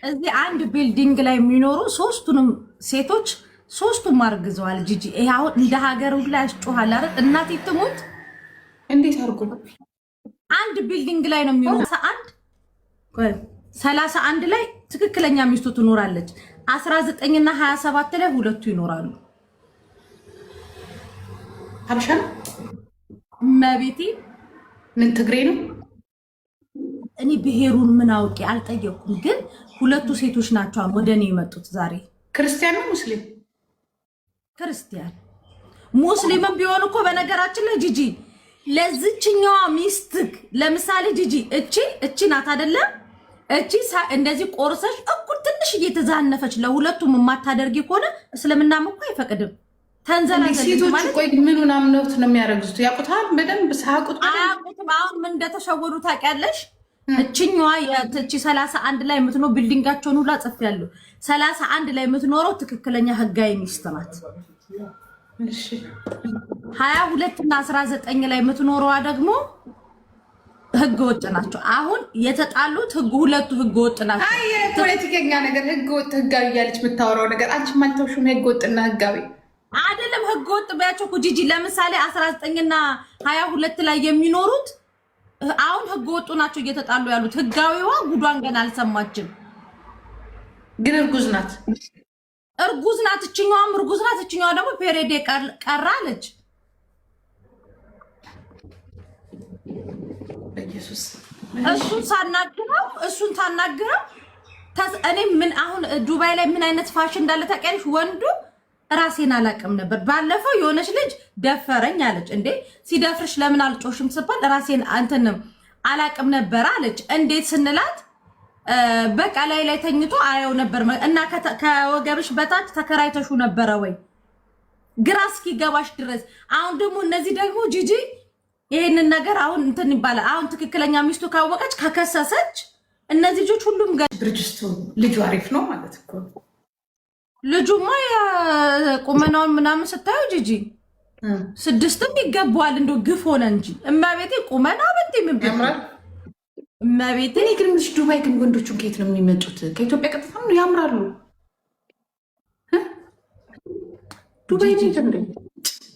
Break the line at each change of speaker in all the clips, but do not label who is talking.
እዚህ አንድ ቢልዲንግ ላይ የሚኖሩ ሶስቱንም ሴቶች ሶስቱም አርግዘዋል። ጂጂ ይሄ አሁን እንደ ሀገር ሁሉ ያስጮሃል አይደል? እናቴ ትሙት
እንዴት አርጉ
አንድ ቢልዲንግ ላይ ነው የሚኖሩ 31 ላይ ትክክለኛ ሚስቱ ትኖራለች። 19 እና 27 ላይ ሁለቱ ይኖራሉ።
ሀበሻ ነው
መቤቴ
ምን ትግሬ ነው?
እኔ ብሔሩን ምን አውቄ አልጠየኩም፣ ግን ሁለቱ ሴቶች ናቸው ወደ እኔ የመጡት ዛሬ።
ክርስቲያን ነው ሙስሊም?
ክርስቲያን ሙስሊምም ቢሆን እኮ በነገራችን ላይ ጂጂ ለዚችኛዋ ሚስትክ ለምሳሌ ጂጂ እቺ ናት አይደለም? እቺ እንደዚህ ቆርሰሽ እኩል ትንሽ እየተዛነፈች ለሁለቱም የማታደርጊ ከሆነ እስልምናም እኮ አይፈቅድም።
ሴቶች ቆይ ምኑን አምነውት ነው የሚያረግዙት? ያውቁታል በደንብ ሳያውቁት
አያውቁትም። አሁን ምን እንደተሸወዱ ታውቂያለሽ? እችኛዋ እቺ 31 ላይ የምትኖር ቢልዲንጋቸውን ሁላ ጽፌያለሁ። 31 ላይ የምትኖረው ትክክለኛ ህጋዊ ሚስት ናት።
እሺ
22 እና 19 ላይ የምትኖረዋ ደግሞ ህገ ወጥ ናቸው። አሁን የተጣሉት ሁለቱ ህገ ወጥ ናቸው።
አይ ፖለቲከኛ ነገር ህገ ወጥ ህጋዊ እያለች የምታወራው ነገር አንቺ ማልተውሽም። ህገ ወጥና ህጋዊ
አይደለም። ህገ ወጥ በያቸው እኮ ጂጂ። ለምሳሌ 19 እና 22 ላይ የሚኖሩት አሁን ህገ ወጡ ናቸው እየተጣሉ ያሉት። ህጋዊዋ ጉዷን ገና አልሰማችም፣
ግን እርጉዝ ናት።
እርጉዝ ናት። እችኛዋም እርጉዝ ናት። እችኛዋ ደግሞ ፔሬድ ቀራለች።
ኢየሱስ
እሱን ታናግረው እኔ ምን አሁን ዱባይ ላይ ምን አይነት ፋሽን እንዳለ ታውቂያለሽ? ወንዱ ራሴን አላቅም ነበር። ባለፈው የሆነች ልጅ ደፈረኝ አለች። እንዴ ሲደፍርሽ ለምን አልጮሽም ስባል ራሴን አንተንም አላቅም ነበር አለች። እንዴት ስንላት በቃ ላይ ተኝቶ አየው ነበር እና ከወገብሽ በታች ተከራይተሹ ነበረ ወይ ግራ እስኪገባሽ ድረስ። አሁን ደግሞ እነዚህ ደግሞ ጂጂ ይሄንን ነገር አሁን እንትን ይባላል። አሁን ትክክለኛ ሚስቱ ካወቀች ከከሰሰች እነዚህ ልጆች ሁሉም
ድርጅቱ ልጁ አሪፍ ነው ማለት እኮ
ልጁማ ቁመናውን ምናምን ስታየው ጂጂ 6ም ይገባዋል። እንደው ግፍ ሆነ እንጂ እማቤቴ ቁመና በንቴ
ያምራል።
እማቤቴ
እኔ ግን ዱባይ ግን ወንዶቹ ከየት ነው የሚመጡት? ከኢትዮጵያ ቀጥታ ነው? ያምራሉ። ዱባይ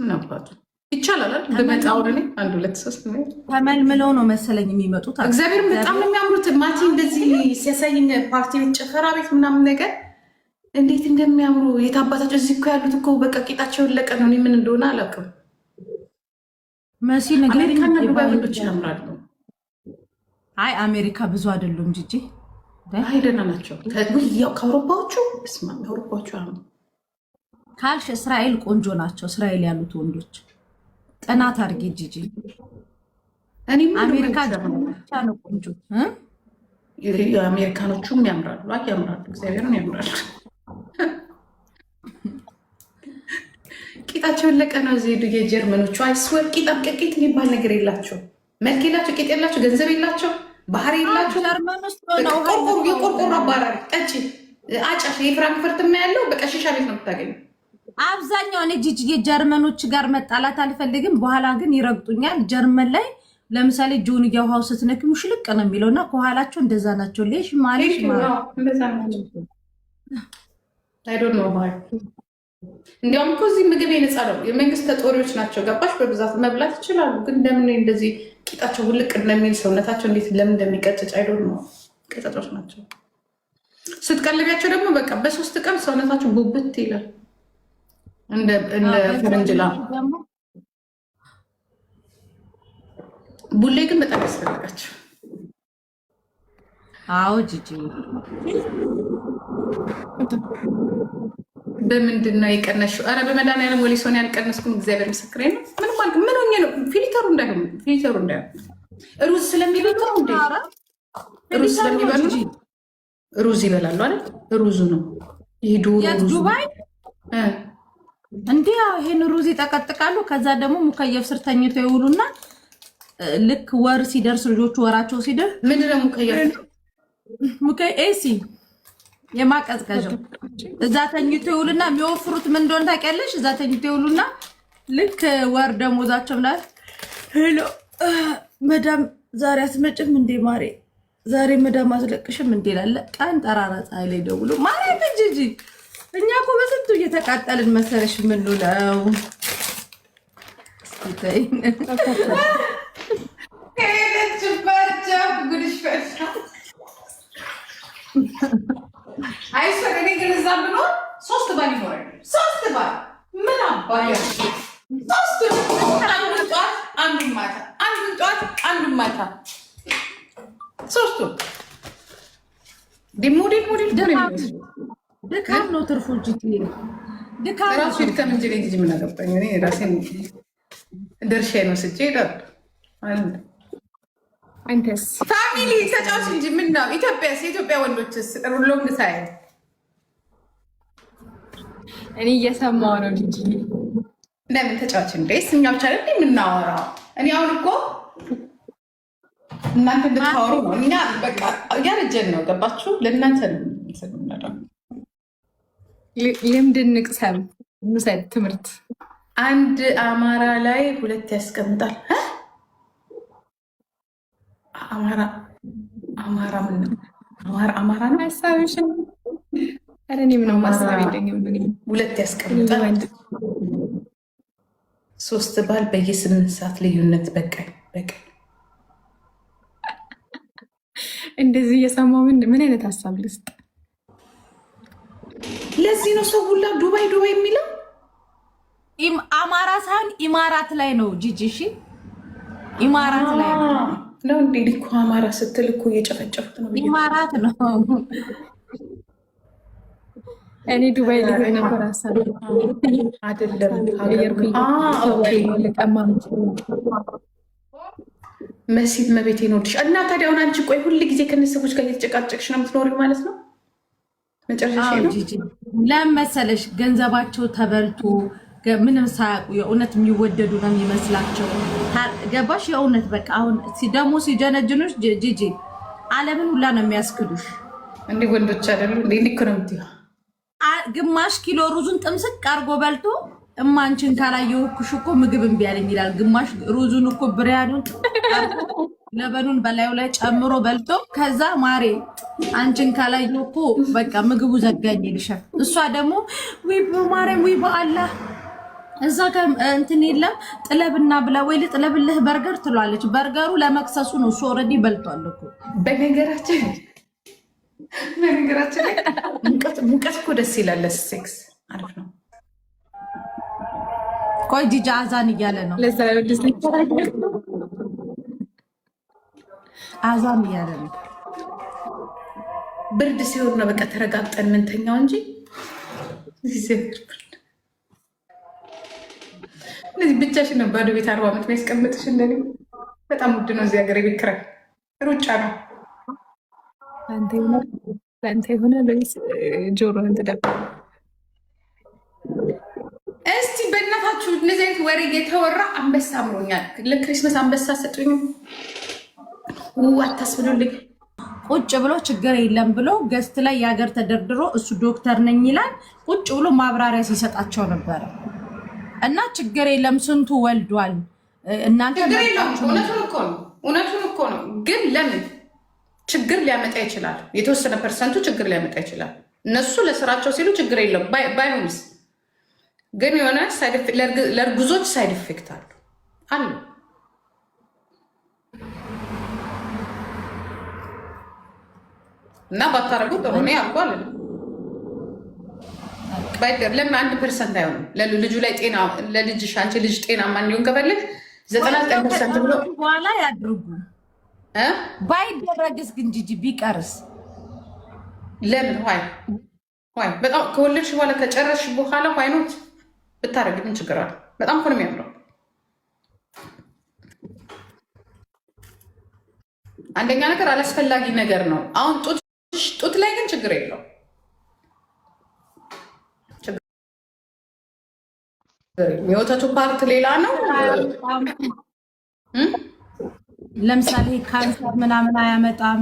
ምናባቱ ይቻላል። በመጣ ወደኔ 1 2 3
ተመልምለው ነው መሰለኝ የሚመጡት።
እግዚአብሔር በጣም ነው የሚያምሩት። ማቲ እንደዚህ ሲያሳይኝ ፓርቲ ቤት፣ ጭፈራ ቤት ምናምን ነገር እንዴት እንደሚያምሩ የታባታቸው። እዚህ እኮ ያሉት እኮ በቃ ቂጣቸውን ለቀ ነው። እኔ ምን እንደሆነ አላውቅም።
መሲ ነገር
አሜሪካና ዱባይ ወንዶች ያምራሉ።
አይ አሜሪካ ብዙ አይደሉም ጂጂ።
አይ ደህና ናቸው። ከአውሮፓዎቹ ስማ አውሮፓዎቹ
ካልሽ እስራኤል ቆንጆ ናቸው። እስራኤል ያሉት ወንዶች ጥናት አድርጌ ጂጂ። አሜሪካ ብቻ ነው ቆንጆ።
የአሜሪካኖቹም ያምራሉ። አይ ያምራሉ፣ እግዚአብሔርን ያምራሉ። ቂጣቸውን ለቀ ነው ዜዱ የጀርመኖቹ አይስወር ቂጣም ቅቂት የሚባል ነገር የላቸው። መልክ የላቸው፣ ቂጥ የላቸው፣ ገንዘብ የላቸው፣ ባህር የላቸው። የቆርቆሮ አባራሪ ጠጪ አጫሽ የፍራንክፈርት ያለው በቃ ሺሻ ቤት ነው የምታገኙ።
አብዛኛው እኔ ጂጂ ጀርመኖች ጋር መጣላት አልፈልግም። በኋላ ግን ይረግጡኛል። ጀርመን ላይ ለምሳሌ ጆንያ ውሃው ስትነክሙ ሽልቅ ነው የሚለው እና ከኋላቸው እንደዛ ናቸው። ሌሽ ማለሽ
እንዲያውም እኮ እዚህ ምግብ የነፃ ነው። የመንግስት ተጦሪዎች ናቸው። ገባሽ? በብዛት መብላት ይችላሉ። ግን እንደምን እንደዚህ ቂጣቸው ውልቅ እንደሚል ሰውነታቸው እንዴት ለምን እንደሚቀጭጭ አይዶን ነው። ቀጫጮች ናቸው። ስትቀልቢያቸው ደግሞ በቃ በ3 ቀን ሰውነታቸው ቡብት ይላል እንደ ፈረንጅላ። ቡሌ ግን በጣም ያስፈልጋቸው።
አዎ ጂጂ
በምንድን ነው የቀነሽው? ኧረ በመድኃኒዓለም ወሊሶን ያልቀነስኩም እግዚአብሔር ምስክሬ ነው። ምንም አልክ። ምን ሆኜ ነው? ፊልተሩ እንዳይሆን ሩዝ ስለሚበሉ ነው እንዴ? ሩዝ ስለሚበሉ ሩዝ ይበላሉ አይደል? ሩዙ ነው ይሄዱ
ዱባይ እንዴ? ይሄን ሩዝ ይጠቀጥቃሉ። ከዛ ደግሞ ሙከየፍ ስር ተኝተው ይውሉና ልክ ወር ሲደርስ ልጆቹ ወራቸው ሲደርስ
ምንድን ነው
ኤሲ የማቀዝቀዣው እዛ ተኝቶ ይውሉና የሚወፍሩት ምን እንደሆነ ታውቂያለሽ? እዛ ተኝቶ ይውሉና ልክ ወር ደሞዛቸው ምናምን ሄሎ መዳም ዛሬ አትመጭም እንዴ ማሬ ዛሬ መዳም አስለቅሽም እንዴ ላለ ቀን ጠራራ ፀሐይ ላይ ደውሎ ማርያም ጂጂ እኛ እኮ በስንቱ እየተቃጠልን መሰለሽ የምንውለው።
አይሰር እኔ ግን እዛ ብኖር 3 ባል ይኖራል። 3 ባል ምን አባያ 3 ጠዋት አንዱን ማታ አንዱን ጠዋት አንዱን ማታ 3 ሞዴል
ድካም ነው ትርፉ እንጂ ድካም
ራሱ ድካም እንጂ ልጅ ምን አገባኝ እኔ ራሴን ድርሻዬን ወስጄ እሄዳለሁ።
አንተስ
ፋሚሊ ተጫውች እንጂ ምን ነው ኢትዮጵያስ? የኢትዮጵያ ወንዶችስ ሎንግ ታይም
እኔ እየሰማሁ ነው ልጅ
ለምን ተጫውች እንዴ? እኛ ብቻ አይደል የምናወራው? እኔ አሁን እኮ እናንተ እንድታወሩ ነው። እኛ በቃ ያረጀን ነው። ገባችሁ? ለእናንተ ነው
ልምድ እንቅሰም እንውሰድ ትምህርት።
አንድ አማራ ላይ 2 ያስቀምጣል። አማራ ምን ነው? አማራ ነው
ሀሳብሽን። ኧረ እኔ ምንም ሀሳብ የለኝም።
2 ያስቀምጣል። 3 ባል በየ8 ሰዓት ልዩነት በቀን
እንደዚህ እየሰማሁ ምን አይነት ሀሳብ ልስጥ?
ለዚህ ነው ሰው ሁላ ዱባይ የሚለው።
አማራ ሳይሆን ኢማራት ላይ ነው ጂጂ። እሺ ኢማራት ላይ
ነው እንዴ? እኮ አማራ ስትል እኮ እየጨፈጨፉት ነው።
ኢማራት ነው።
እኔ ዱባይ ላይ ነበር ሀሳብ
አይደለም። መሲት መቤቴ ነው እና ታዲያ አሁን አንቺ ቆይ ሁል ጊዜ ከእነዚህ ሰዎች ጋር እየተጨቃጨቅሽ ነው የምትኖሪው ማለት ነው? መጨረሻ
ለምን መሰለሽ ገንዘባቸው ተበልቶ ምንም ሳያውቁ የእውነት የሚወደዱ ነው የሚመስላቸው። ገባሽ? የእውነት በቃ አሁን ደግሞ ሲጀነጅኑሽ ጂጂ ዓለምን ሁላ ነው የሚያስክዱሽ።
እንዲህ ወንዶች አይደሉ እንዴ? ልክ ነው የምትይው።
ግማሽ ኪሎ ሩዙን ጥምስቅ አርጎ በልቶ እማንችን ካላየሁሽ እኮ ምግብ እምቢ አለኝ ይላል። ግማሽ ሩዙን እኮ ብሪያኑን ለበኑን በላዩ ላይ ጨምሮ በልቶ ከዛ ማሬ አንቺን ካላየሁ እኮ በቃ ምግቡ ዘጋኝ ይልሻል። እሷ ደግሞ ወይ በማርያም ወይ በአላህ እዛ ጋር እንትን የለም ጥለብና ብላ ወይ ልጥለብልህ በርገር ትሏለች። በርገሩ ለመክሰሱ ነው። እሱ ኦልሬዲ በልቷል እኮ።
በነገራችን ላይ ሙቀት እኮ ደስ ይላል። ለሴክስ አሪፍ ነው።
ቆይ ጂጂ አዛን እያለ ነው። አዛን እያለ ነው።
ብርድ ሲሆን ነው በቃ ተረጋግጠን ምንተኛው እንጂ እነዚህ ብቻሽን ነው ባዶ ቤት 40 ዓመት የሚያስቀምጥሽ። እንደኔ በጣም ውድ ነው እዚህ ሀገር የቤት ኪራይ። ሩጫ ነው።
ለአንተ የሆነ ጆሮ ትደፍ።
እስቲ በእናታችሁ እነዚህ አይነት ወሬ የተወራ አንበሳ አምሮኛል። ለክሪስመስ አንበሳ ሰጡኝ አታስብሉልኝ።
ቁጭ ብሎ ችግር የለም ብሎ ገስት ላይ የሀገር ተደርድሮ እሱ ዶክተር ነኝ ይላል። ቁጭ ብሎ ማብራሪያ ሲሰጣቸው ነበረ እና ችግር የለም ስንቱ ወልዷል። እናንተ
እውነቱን እኮ ነው። ግን ለምን ችግር ሊያመጣ ይችላል። የተወሰነ ፐርሰንቱ ችግር ሊያመጣ ይችላል። እነሱ ለስራቸው ሲሉ ችግር የለም ባይሆንስ፣ ግን የሆነ ለእርጉዞች ሳይድ ኢፌክት አሉ። እና ባታረጉ ጥሩ ነው ያልኳል። ለምን 1% አይሆንም? ልጁ ላይ ጤና ለልጅሽ አንቺ ልጅ ጤናማ እንዲሆን ከፈለግ 99% ብሎ
በኋላ ያድርጉ። ባይደረግስ ግን ጂጂ ቢቀርስ?
ለምን ዋይ በጣም ከወለድሽ በኋላ ከጨረስሽ በኋላ ዋይኖት ብታረግ ምን ችግር አለ? በጣም እኮ ነው የሚያምረው። አንደኛ ነገር አላስፈላጊ ነገር ነው። አሁን ጡት ላይ ግን ችግር የለው። የወተቱ ፓርት ሌላ ነው።
ለምሳሌ ካንሰር ምናምን አያመጣም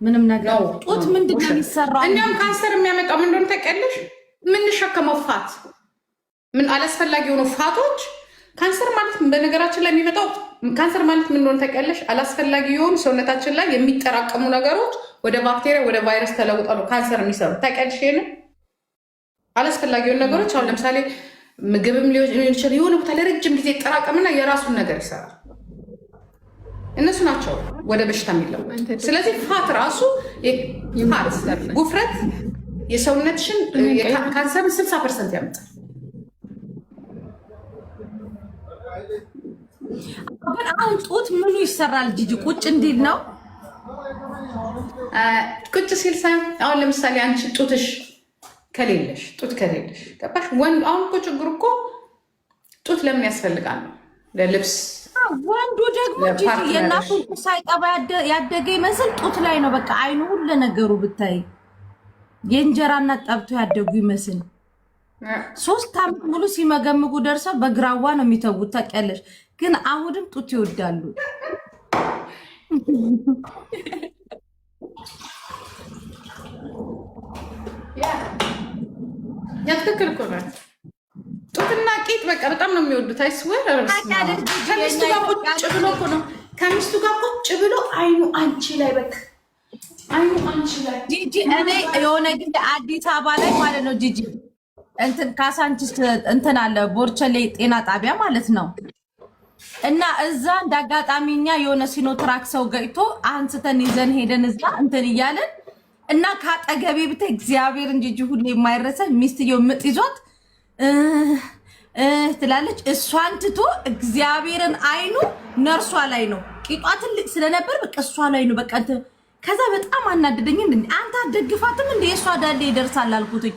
ምንም ነገር። ጡት ምንድን ነው የሚሰራው?
እንዲያውም ካንሰር የሚያመጣው ምን እንደሆነ ታውቂያለሽ? የምንሸከመው ፋት ምን አላስፈላጊ የሆኑ ፋቶች ካንሰር ማለት በነገራችን ላይ የሚመጣው ካንሰር ማለት ምን እንደሆነ ታውቂያለሽ? አላስፈላጊ የሆኑ ሰውነታችን ላይ የሚጠራቀሙ ነገሮች ወደ ባክቴሪያ ወደ ቫይረስ ተለውጠው ነው ካንሰር የሚሰሩ። ታውቂያለሽ? ይሄንን አላስፈላጊ የሆኑ ነገሮች አሁን ለምሳሌ ምግብም ሊሆን ይችላል የሆነ ቦታ ለረጅም ጊዜ ይጠራቀምና የራሱን ነገር ይሰራል። እነሱ ናቸው ወደ በሽታ የሚለው። ስለዚህ ፋት ራሱ ጉፍረት የሰውነትሽን ካንሰርን 60% ያመጣል።
ግን አሁን ጡት ምኑ ይሰራል ጂጂ? ቁጭ እንዲል ነው?
ቁጭ ሲል ሳይሆን አሁን ለምሳሌ አንቺ ጡትሽ ከሌለሽ ጡት ከሌለሽ ገባሽ? ወንድ አሁን እኮ ችግሩ እኮ ጡት ለምን ያስፈልጋል ነው ለልብስ።
ወንዱ ደግሞ ጂጂ የእናቱ ሳይጠባ ያደገ ይመስል ጡት ላይ ነው በቃ አይኑ ሁሉ ነገሩ ብታይ የእንጀራ እናት ጠብቶ ያደጉ ይመስል 3 ዓመት ሙሉ ሲመገምጉ ደርሰው በግራዋ ነው የሚተዉት ታውቂያለሽ። ግን አሁንም ጡት ይወዳሉ።
ያ ትክክል እኮ ነው። ጡትና ቂጥ በቃ በጣም ነው የሚወዱት። አይስወር ከሚስቱ ጋር ቁጭ ብሎ እኮ ነው ከሚስቱ ጋር ቁጭ ብሎ አይኑ አንቺ ላይ በቃ አይኑ አንቺ ላይ
ጂጂ። እኔ የሆነ ጊዜ አዲስ አበባ ላይ ማለት ነው ጂጂ እንትን ካሳንቺስ እንትን አለ ቦርቸሌ ጤና ጣቢያ ማለት ነው። እና እዛ እንዳጋጣሚኛ የሆነ ሲኖትራክ ሰው ገጭቶ አንስተን ይዘን ሄደን እዛ እንትን እያለን እና ካጠገቤ ብታይ እግዚአብሔር እንጂ ሁሌ የማይረሳ ሚስትየው ምጥ ይዟት ትላለች። እሷን ትቶ እግዚአብሔርን አይኑ ነርሷ ላይ ነው። ቂጧ ትልቅ ስለነበር በቃ እሷ ላይ ነው በቃ። ከዛ በጣም አናደደኝ። አንተ አትደግፋትም እንደ እሷ ዳሌ ይደርሳል አልኩትኝ።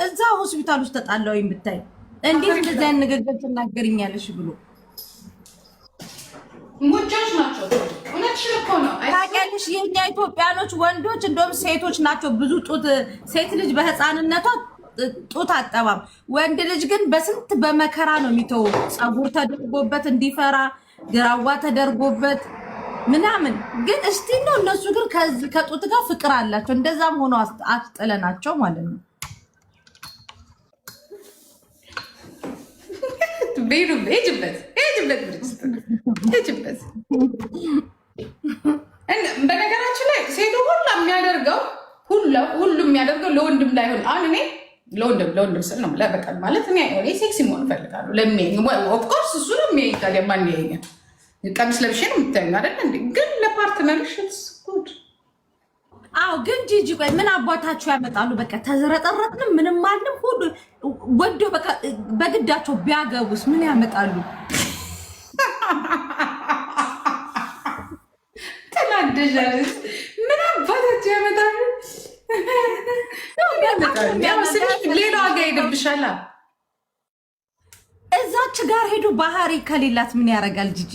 እዛ ሆስፒታል ውስጥ ተጣላሁኝ ብታይ። እንዴት እንደዚህ አይነት ንግግር ትናገርኛለሽ ብሎ
ሙጆች ናቸው። እውነትሽን እኮ ነው።
ታውቂያለሽ የኛ ኢትዮጵያኖች ወንዶች እንደውም ሴቶች ናቸው ብዙ ጡት። ሴት ልጅ በህፃንነቷ ጡት አጠባም፣ ወንድ ልጅ ግን በስንት በመከራ ነው የሚተው። ፀጉር ተደርጎበት እንዲፈራ ግራዋ ተደርጎበት ምናምን። ግን እስቲ ነው እነሱ ግን ከጡት ጋር ፍቅር አላቸው። እንደዛም ሆኖ አስጥለናቸው ማለት ነው።
በነገራችን ላይ ሴቱ ሁሉም የሚያደርገው ለወንድም ላይሆን አሁን እኔ ለወንድም ስል ነው በቃ ማለት እኔ ሴክሲ መሆን እፈልጋለሁ። ኦፍኮርስ እሱ ነው የሚያይ። ታዲያ ማን ያየኛል? ቀሚስ ለብሼ ነው የምታዩ አይደል እንዴ? ግን ለፓርትነርሽ ጉድ።
አዎ ግን ጂጂ ቆይ ምን አባታችሁ ያመጣሉ? በቃ ተዘረጠረጥንም ምንም አልንም ሁሉ ወዶ በቃ በግዳቸው ቢያገቡስ ምን ያመጣሉ?
ተናደጃለሽ። ምን አባታችሁ ያመጣሉ? ሌላ ዋጋ ሄድብሻላ።
እዛች ጋር ሄዱ ባህሪ ከሌላት ምን ያደርጋል ጂጂ?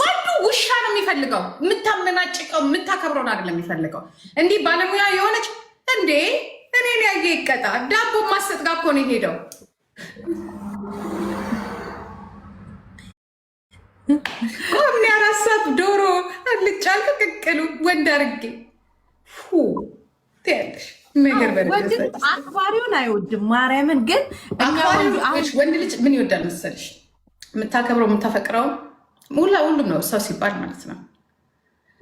ወንዱ ውሻ ነው የሚፈልገው። የምታመናጭቀው የምታከብረውን አይደለም የሚፈልገው። እንዲህ ባለሙያ የሆነች እንዴ እኔን ያየ ይቀጣ። ዳቦ ማሰጥ ጋር እኮ ነው የሄደው። የሚያራሳት ዶሮ አልጫል ቅቅሉ ወንድ አርጌ ያለሽ ነገር
አክባሪውን አይወድም። ማርያምን ግን
ወንድ ልጅ ምን ይወዳል መሰለሽ? የምታከብረው የምታፈቅረው ሁሉም ነው ሰው ሲባል ማለት ነው።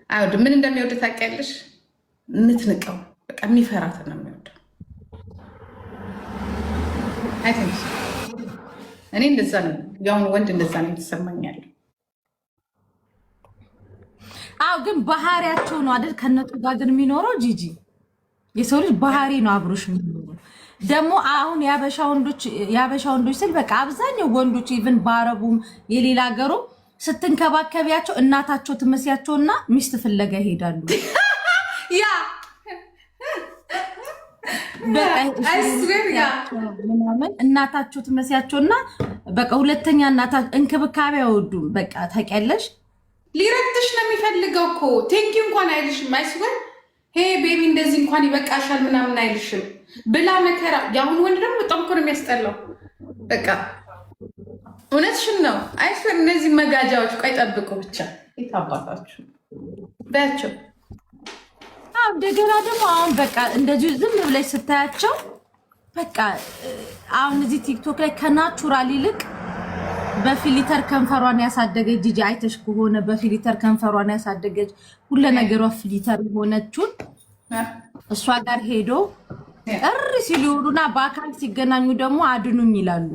አይወድም። ምን እንደሚወድ ታውቂያለሽ? የምትንቀው በቃ የሚፈራትን ነው የሚወደው። እኔ እንደዛ ነው ያሁን ወንድ እንደዛ ነው የተሰማኛል።
አዎ ግን ባህሪያቸው ነው አይደል? ከነጡ ጋር ግን የሚኖረው ጂጂ የሰው ልጅ ባህሪ ነው አብሮሽ የሚኖረው። ደግሞ አሁን የአበሻ ወንዶች ስል በቃ አብዛኛው ወንዶች ኢቭን በአረቡም የሌላ ሀገሩ ስትንከባከቢያቸው እናታቸው ትመስያቸውና ሚስት ፍለጋ ይሄዳሉ።
ያ
ምናምን እናታቸው ትመስያቸውና በቃ ሁለተኛ እንክብካቤ አይወዱም። በቃ ታውቂያለሽ፣
ሊረግጥሽ ነው የሚፈልገው እኮ ቴንኪው እንኳን አይልሽም። አይስወር ሄ ቤቢ እንደዚህ እንኳን ይበቃሻል ምናምን አይልሽም ብላ መከራ። የአሁን ወንድ ደግሞ በጣም እኮ ነው የሚያስጠላው። በቃ እውነትሽን ነው። አይስወር እነዚህ መጋጃዎች ቆይ ጠብቁ ብቻ የታባታችሁ በያቸው።
እንደገና ደግሞ አሁን በቃ እንደዚህ ዝም ብለሽ ስታያቸው በቃ አሁን እዚህ ቲክቶክ ላይ ከናቹራል ይልቅ በፊሊተር ከንፈሯን ያሳደገች ጂጂ አይተሽ ከሆነ በፊሊተር ከንፈሯን ያሳደገች ሁሉ ነገሯ ፊሊተር ሆነችው እሷ ጋር ሄዶ እሪ ሲሉና በአካል ሲገናኙ ደግሞ አድኑኝ ይላሉ።